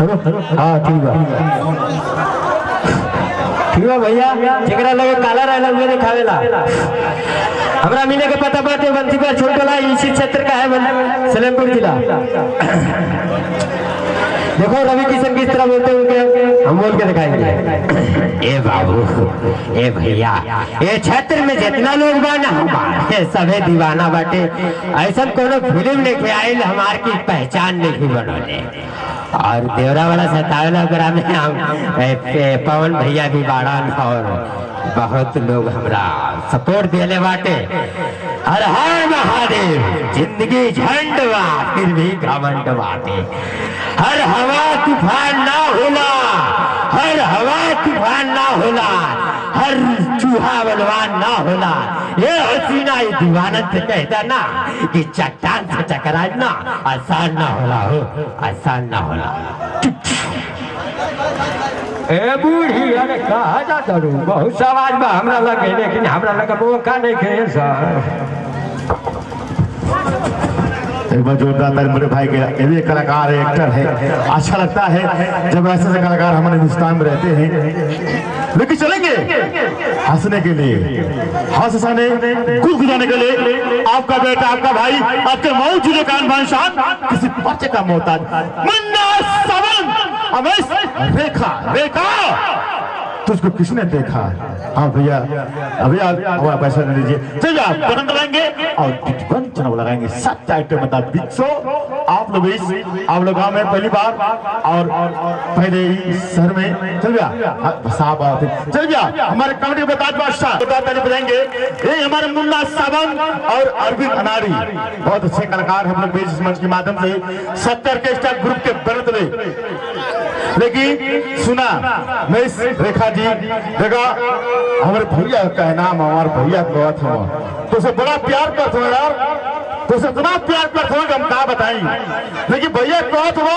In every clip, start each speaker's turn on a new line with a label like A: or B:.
A: हाँ ठीक है भैया, जेकरा लगे काला रहला हुए दिखावेला। हमरा मिले के पता बाटे बंसीपुर छोटला इसी क्षेत्र का है, सलेमपुर जिला। देखो रवि किशन किस तरह बोलते होंगे, हम बोल के दिखाएंगे। ए बाबू, ए भैया, ये क्षेत्र में जितना लोग बाना हमारे सभी दीवाना बाटे। ऐसा कोनो फिल्म लेके आये हमार की पहचान नहीं बनोले। और देवरा वाला सतावेला में हम पवन भैया भी बाड़न और बहुत लोग हमरा सपोर्ट देले बाटे। हर हर महादेव, जिंदगी झंड बा फिर भी घमंड बाटे। हर हवा तूफान ना होला, हर हवा तूफान ना होला, हर चूहा बलवान ना होला। ये हसीना ये दीवानत से कहता ना कि चट्टान से टकराना आसान ना होला हो, आसान ना होला। ए बूढ़ी अरे कहा जा करूं, बहुत सवाल बा हमरा लगे, लेकिन हमरा लगे मौका नहीं खे सर।
B: एक बार जोरदार मेरे भाई के, ये भी एक कलाकार है, एक्टर है। अच्छा लगता है जब ऐसे कलाकार हमारे हिंदुस्तान में रहते हैं। लेकिन चलेंगे हंसने के लिए, हंसाने गुदगुदाने के लिए। आपका बेटा, आपका भाई, आपके मौजूद कान भाषण किसी बच्चे का मोहताज मुन्ना सावन, अवैस रेखा, रेखा तुझको किसने देखा? हाँ भैया, अभी आप पैसा दे दीजिए। चलिए आप बटन दबाएंगे और चुनाव लगाएंगे। 7 आइटम बता 200। आप लोग गाँव में पहली बार और पहले ही शहर में। चल भैया साहब आते, चल भैया हमारे कमेटी के ताज बादशाह बजाएंगे। ये हमारे मुन्ना सावन और अरविंद अनारी, बहुत अच्छे कलाकार हम लोग इस मंच के माध्यम से 70 के स्टार ग्रुप के बनत। लेकिन सुना मैं इस रेखा जी देखा हमारे भैया का नाम, हमारे भैया को तो उसे बड़ा प्यार करते हो यार, तो उसे इतना प्यार करते हो कि हम कहा बताएं। लेकिन भैया कहत हो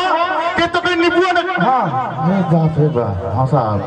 B: कि तो कोई निबुआ। हाँ बाप रे बाप, हाँ साहब